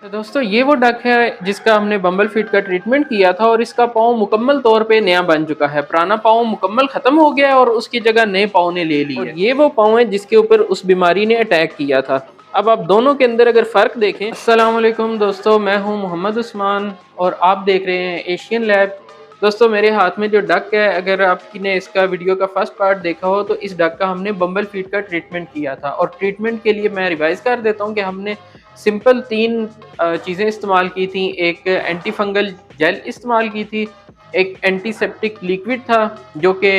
तो दोस्तों ये वो डक है जिसका हमने बम्बल फीड का ट्रीटमेंट किया था और इसका पाँव मुकम्मल तौर पे नया बन चुका है। पुराना पाँव मुकम्मल खत्म हो गया है और उसकी जगह नए पाँव ने ले ली है। और ये वो पाँव है जिसके ऊपर उस बीमारी ने अटैक किया था। अब आप दोनों के अंदर अगर फ़र्क देखें। अस्सलाम वालेकुम दोस्तों, मैं हूं मोहम्मद उस्मान और आप देख रहे हैं एशियन लैब। दोस्तों मेरे हाथ में जो डक है, अगर आपने इसका वीडियो का फर्स्ट पार्ट देखा हो तो इस डक का हमने बम्बल फीड का ट्रीटमेंट किया था। और ट्रीटमेंट के लिए मैं रिवाइज कर देता हूं कि हमने सिंपल तीन चीज़ें इस्तेमाल की थी। एक एंटी फंगल जेल इस्तेमाल की थी, एक एंटीसेप्टिक लिक्विड था जो कि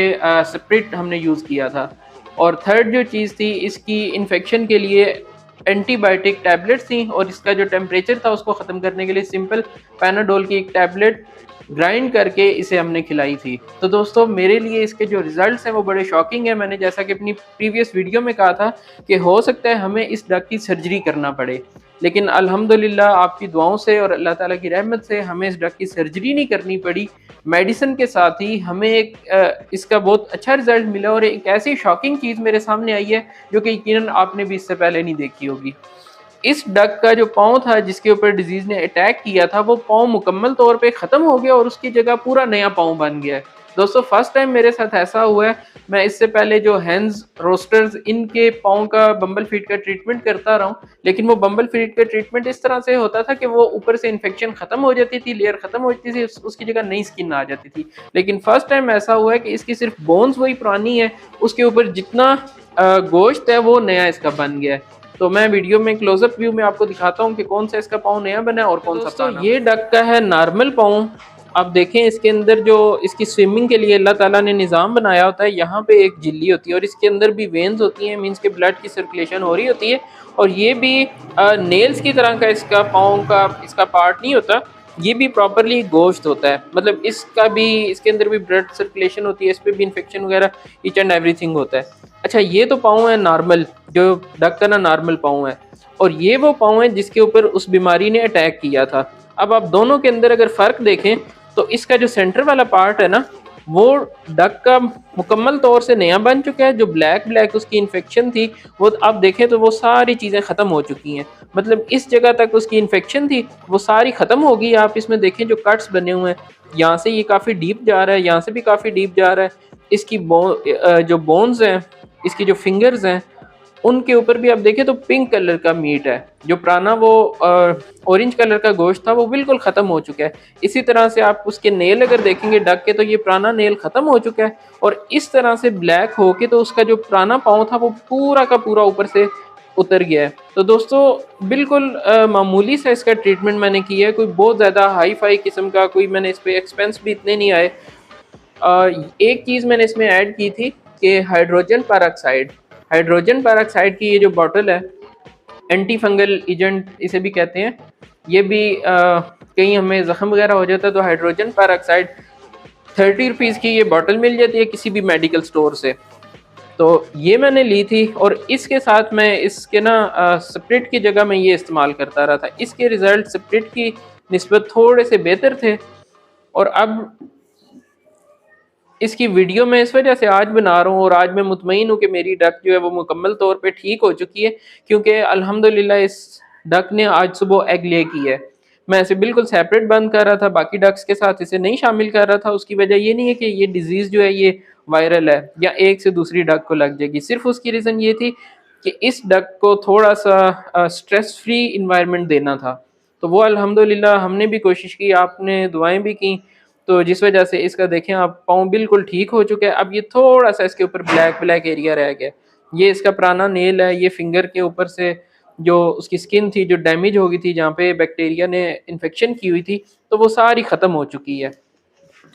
स्प्रिट हमने यूज़ किया था, और थर्ड जो चीज़ थी इसकी इन्फेक्शन के लिए एंटीबायोटिक टैबलेट्स थी। और इसका जो टेम्परेचर था उसको ख़त्म करने के लिए सिंपल पैनाडोल की एक टैबलेट ग्राइंड करके इसे हमने खिलाई थी। तो दोस्तों मेरे लिए इसके जो रिजल्ट्स हैं वो बड़े शॉकिंग है। मैंने जैसा कि अपनी प्रीवियस वीडियो में कहा था कि हो सकता है हमें इस डक की सर्जरी करना पड़े, लेकिन अल्हम्दुलिल्लाह आपकी दुआओं से और अल्लाह ताला की रहमत से हमें इस डक की सर्जरी नहीं करनी पड़ी। मेडिसिन के साथ ही हमें इसका बहुत अच्छा रिजल्ट मिला और एक ऐसी शॉकिंग चीज़ मेरे सामने आई है जो कि यकीनन आपने भी इससे पहले नहीं देखी होगी। इस डक का जो पाँव था जिसके ऊपर डिजीज़ ने अटैक किया था, वो पाँव मुकम्मल तौर पे ख़त्म हो गया और उसकी जगह पूरा नया पाँव बन गया है। दोस्तों फर्स्ट टाइम मेरे साथ ऐसा हुआ है। मैं इससे पहले जो हैंड्स रोस्टर्स इनके पाँव का बम्बल फीड का ट्रीटमेंट करता रहा हूँ, लेकिन वो बम्बल फीड का ट्रीटमेंट इस तरह से होता था कि वो ऊपर से इन्फेक्शन ख़त्म हो जाती थी, लेयर ख़त्म हो जाती थी, उसकी जगह नई स्किन आ जाती थी। लेकिन फर्स्ट टाइम ऐसा हुआ है कि इसकी सिर्फ बोन्स वही पुरानी है, उसके ऊपर जितना गोश्त है वो नया इसका बन गया है। तो मैं वीडियो में क्लोजअप व्यू में आपको दिखाता हूँ कि कौन सा इसका पाँव नया बना है और कौन सा पुराना। ये डक का है नॉर्मल पाँव। आप देखें इसके अंदर जो इसकी स्विमिंग के लिए अल्लाह ताला ने निज़ाम बनाया होता है, यहाँ पे एक झिल्ली होती है और इसके अंदर भी वेन्स होती हैं, मीन्स के ब्लड की सर्कुलेशन हो रही होती है। और ये भी नेल्स की तरह का इसका पाँव का इसका पार्ट नहीं होता, ये भी प्रॉपरली गोश्त होता है। मतलब इसका भी इसके अंदर भी ब्लड सर्कुलेशन होती है, इस पर भी इन्फेक्शन वगैरह ईच एंड एवरीथिंग होता है। अच्छा ये तो पाँव है नॉर्मल, जो डक का ना नॉर्मल पाँव है, और ये वो पाँव है जिसके ऊपर उस बीमारी ने अटैक किया था। अब आप दोनों के अंदर अगर फ़र्क देखें तो इसका जो सेंटर वाला पार्ट है ना, वो डक का मुकम्मल तौर से नया बन चुका है। जो ब्लैक ब्लैक उसकी इन्फेक्शन थी वो आप देखें तो वो सारी चीज़ें ख़त्म हो चुकी हैं। मतलब इस जगह तक उसकी इन्फेक्शन थी वो सारी ख़त्म हो गई। आप इसमें देखें जो कट्स बने हुए हैं, यहाँ से ये काफ़ी डीप जा रहा है, यहाँ से भी काफ़ी डीप जा रहा है। इसकी जो बोन्स हैं, इसकी जो फिंगर्स हैं, उनके ऊपर भी आप देखें तो पिंक कलर का मीट है। जो पुराना वो ऑरेंज कलर का गोश्त था वो बिल्कुल ख़त्म हो चुका है। इसी तरह से आप उसके नेल अगर देखेंगे डक के, तो ये पुराना नेल ख़त्म हो चुका है और इस तरह से ब्लैक हो के तो उसका जो पुराना पाँव था वो पूरा का पूरा ऊपर से उतर गया है। तो दोस्तों बिल्कुल मामूली सा इसका ट्रीटमेंट मैंने किया है, कोई बहुत ज़्यादा हाई फाई किस्म का कोई मैंने इस पर एक्सपेंस भी इतने नहीं आए। एक चीज़ मैंने इसमें ऐड की थी कि हाइड्रोजन पेरोक्साइड की ये जो बॉटल है, एंटी फंगल एजेंट इसे भी कहते हैं। ये भी कहीं हमें ज़ख्म वगैरह हो जाता है तो हाइड्रोजन पेरोक्साइड 30 रुपीज़ की ये बॉटल मिल जाती है किसी भी मेडिकल स्टोर से। तो ये मैंने ली थी और इसके साथ मैं इसके ना स्प्रिट की जगह मैं ये इस्तेमाल करता रहा था। इसके रिज़ल्ट स्प्रिट की निस्बत थोड़े से बेहतर थे। और अब इसकी वीडियो मैं इस वजह से आज बना रहा हूँ और आज मैं मुतमईन हूँ कि मेरी डक जो है वो मुकम्मल तौर पे ठीक हो चुकी है, क्योंकि अल्हम्दुलिल्लाह इस डक ने आज सुबह एग ले की है। मैं इसे बिल्कुल सेपरेट बंद कर रहा था, बाकी डक्स के साथ इसे नहीं शामिल कर रहा था। उसकी वजह ये नहीं है कि ये डिजीज़ जो है ये वायरल है या एक से दूसरी डक को लग जाएगी, सिर्फ उसकी रीज़न ये थी कि इस डक को थोड़ा सा स्ट्रेस फ्री इन्वायरमेंट देना था। तो वो अल्हम्दुलिल्लाह हमने भी कोशिश की, आपने दुआएं भी की, तो जिस वजह से इसका देखें आप पाँव बिल्कुल ठीक हो चुका है। अब ये थोड़ा सा इसके ऊपर ब्लैक ब्लैक एरिया रह गया। ये इसका पुराना नेल है, ये फिंगर के ऊपर से जो उसकी स्किन थी जो डैमेज हो गई थी, जहाँ पे बैक्टीरिया ने इन्फेक्शन की हुई थी, तो वो सारी ख़त्म हो चुकी है।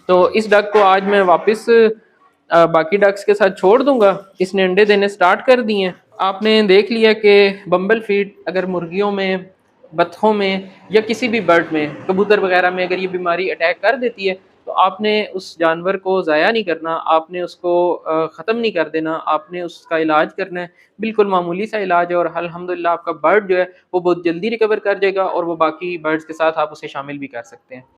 तो इस डक को आज मैं वापस बाकी डक्स के साथ छोड़ दूंगा। इसने अंडे देने स्टार्ट कर दिए हैं। आपने देख लिया कि बम्बल फीड अगर मुर्गियों में, बत्तखों में या किसी भी बर्ड में, कबूतर वगैरह में अगर ये बीमारी अटैक कर देती है तो आपने उस जानवर को ज़ाया नहीं करना, आपने उसको ख़त्म नहीं कर देना, आपने उसका इलाज करना है। बिल्कुल मामूली सा इलाज है और अल्हम्दुलिल्लाह आपका बर्ड जो है वो बहुत जल्दी रिकवर कर जाएगा और वो बाकी बर्ड्स के साथ आप उसे शामिल भी कर सकते हैं।